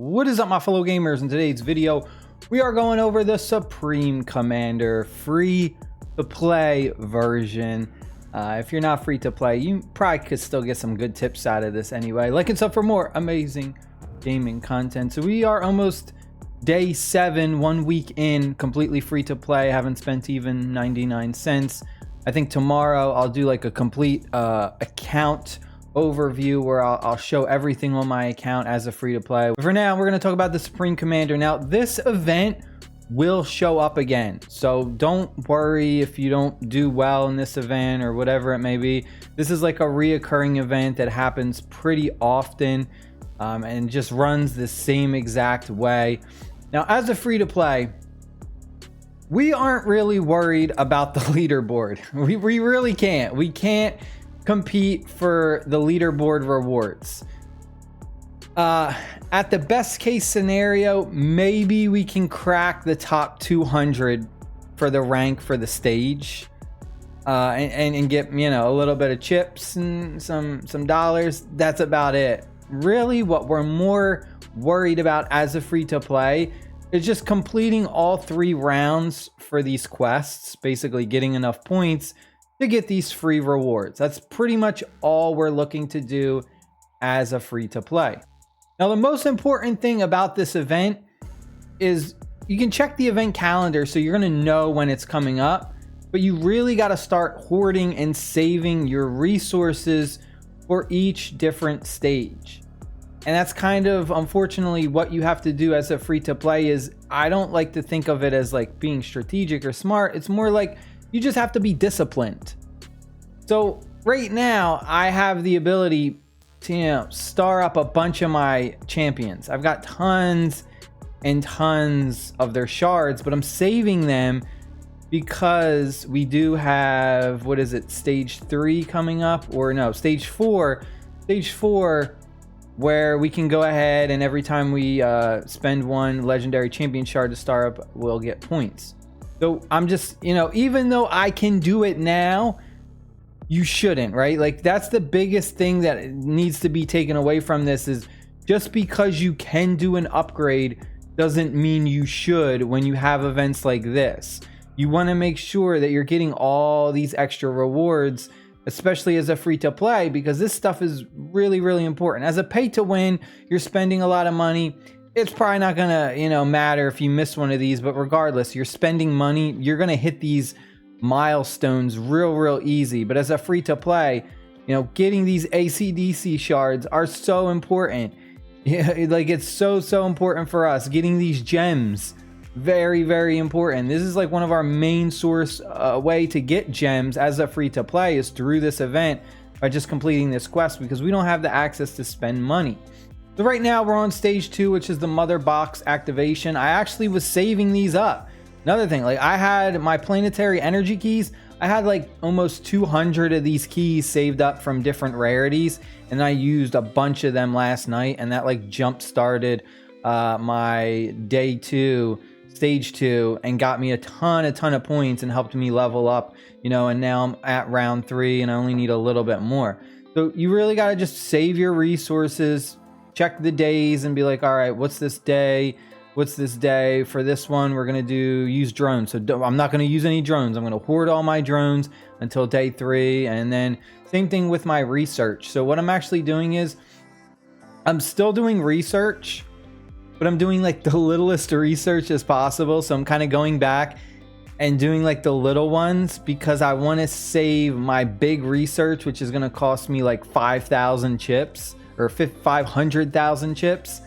What is up, my fellow gamers? In today's video, we are going over the Supreme Commander free to play version. If you're not free to play, you probably could still get some good tips out of this anyway. Like and sub for more amazing gaming content. So we are almost day 7, 1 week in, completely free to play. Haven't spent even 99 cents. I think tomorrow I'll do like a complete account overview where I'll show everything on my account as a free to play. But for now, we're going to talk about the Supreme Commander. Now, this event will show up again, so don't worry if you don't do well in this event or whatever it may be. This is like a reoccurring event that happens pretty often and just runs the same exact way. Now, as a free to play, we aren't really worried about the leaderboard. We really can't. We can't compete for the leaderboard rewards. At the best case scenario, maybe we can crack the top 200 for the rank for the stage, and get, you know, a little bit of chips and some dollars. That's about it. Really, what we're more worried about as a free to play is just completing all 3 rounds for these quests, basically getting enough points to get these free rewards. That's pretty much all we're looking to do as a free to play. Now, the most important thing about this event is you can check the event calendar, so you're going to know when it's coming up, but you really got to start hoarding and saving your resources for each different stage. And that's kind of, unfortunately, what you have to do as a free to play. Is I don't like to think of it as like being strategic or smart. It's more like you just have to be disciplined. So right now I have the ability to, you know, star up a bunch of my champions. I've got tons and tons of their shards, but I'm saving them because we do have, what is it, stage 3 coming up, or no, stage 4, where we can go ahead and every time we spend 1 legendary champion shard to star up, we'll get points. So I'm just, you know, even though I can do it now, you shouldn't, right? Like, that's the biggest thing that needs to be taken away from this, is just because you can do an upgrade doesn't mean you should when you have events like this. You want to make sure that you're getting all these extra rewards, especially as a free to play, because this stuff is really, really important. As a pay to win, you're spending a lot of money. It's probably not gonna, you know, matter if you miss one of these, but regardless, you're spending money. You're gonna hit these milestones real easy. But as a free to play, you know, getting these ACDC shards are so important. Yeah, like, it's so important for us. Getting these gems, very important. This is like one of our main source way to get gems as a free to play, is through this event, by just completing this quest, because we don't have the access to spend money. So right now we're on stage 2, which is the mother box activation. I actually was saving these up. Another thing, like, I had my planetary energy keys. I had like almost 200 of these keys saved up from different rarities, and I used a bunch of them last night, and that like jump started my day 2, stage 2, and got me a ton of points and helped me level up, you know, and now I'm at round 3 and I only need a little bit more. So you really got to just save your resources, check the days and be like, all right, what's this day? What's this day? For this one, we're going to use drones. So I'm not going to use any drones. I'm going to hoard all my drones until day 3. And then same thing with my research. So what I'm actually doing is I'm still doing research, but I'm doing like the littlest research as possible. So I'm kind of going back and doing like the little ones, because I want to save my big research, which is going to cost me like 5,000 chips or 500,000 chips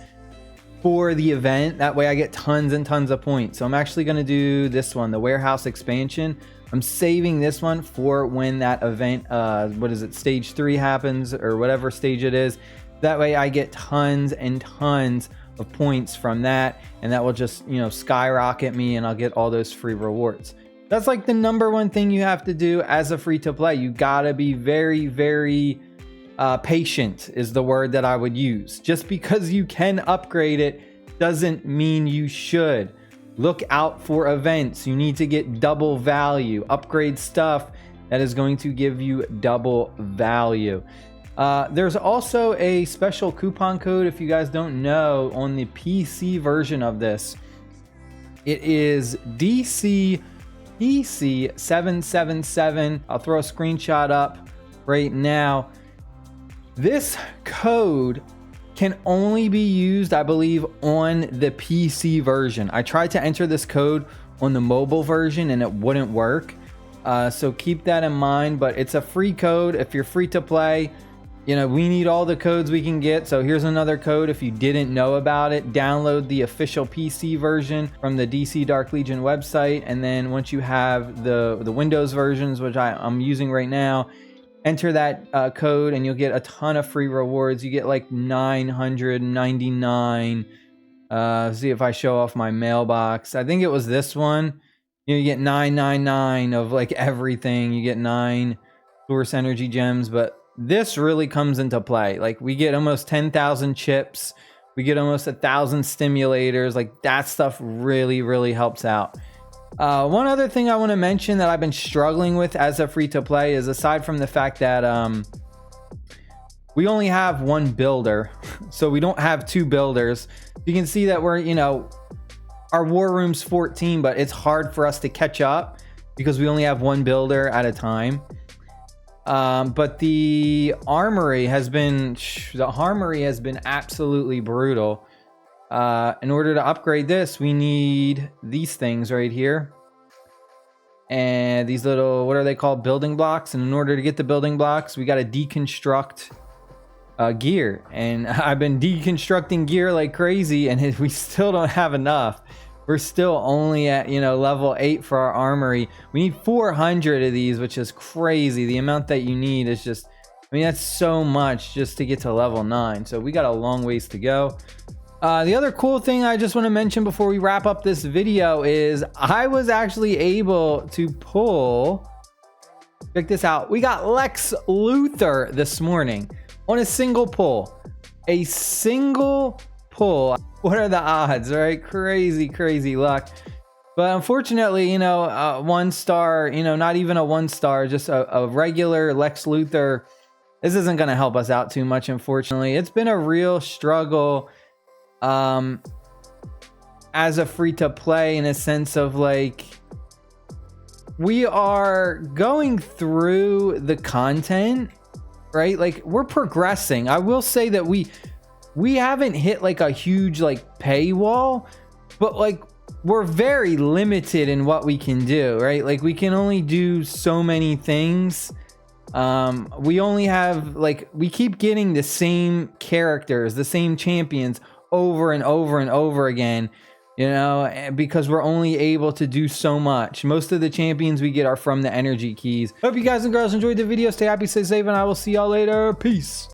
for the event. That way I get tons and tons of points. So I'm actually going to do this one, the warehouse expansion. I'm saving this one for when that event, what is it, stage 3 happens, or whatever stage it is. That way I get tons and tons of points from that, and that will just, you know, skyrocket me, and I'll get all those free rewards. That's like the #1 thing you have to do as a free to play. You gotta be very patient is the word that I would use. Just because you can upgrade it doesn't mean you should. Look out for events. You need to get double value. Upgrade stuff that is going to give you double value. There's also a special coupon code, if you guys don't know, on the PC version of this. It is DCPC777. I'll throw a screenshot up right now. This code can only be used, I believe, on the PC version. I tried to enter this code on the mobile version and it wouldn't work. So keep that in mind, but it's a free code. If you're free to play, you know, we need all the codes we can get. So here's another code. If you didn't know about it, download the official PC version from the DC Dark Legion website. And then once you have the Windows versions, which I'm using right now, enter that code and you'll get a ton of free rewards. You get like 999. See if I show off my mailbox. I think it was this one. You get 999 of like everything. You get 9 source energy gems, but this really comes into play. Like we get almost 10,000 chips. We get almost 1,000 stimulators. Like that stuff really helps out. One other thing I want to mention that I've been struggling with as a free to play is, aside from the fact that we only have one builder, so we don't have 2 builders. You can see that we're, you know, our war room's 14, but it's hard for us to catch up because we only have one builder at a time. But the armory has been absolutely brutal. In order to upgrade this, we need these things right here. And these little, what are they called? Building blocks. And in order to get the building blocks, we got to deconstruct gear. And I've been deconstructing gear like crazy, and we still don't have enough. We're still only at, you know, level 8 for our armory. We need 400 of these, which is crazy. The amount that you need is just, I mean, that's so much just to get to level 9. So we got a long ways to go. The other cool thing I just want to mention before we wrap up this video is I was actually able to pull, check this out. We got Lex Luthor this morning on a single pull. A single pull. What are the odds, right? Crazy luck. But unfortunately, you know, 1 star, you know, not even a 1 star, just a regular Lex Luthor. This isn't going to help us out too much, unfortunately. It's been a real struggle as a free to play, in a sense of like, we are going through the content, right? Like we're progressing. I will say that we haven't hit like a huge like paywall, but like we're very limited in what we can do, right? Like we can only do so many things. We only have like, we keep getting the same characters, the same champions over and over again, you know, because we're only able to do so much. Most of the champions we get are from the energy keys. Hope you guys and girls enjoyed the video. Stay happy, stay safe, and I will see y'all later. Peace.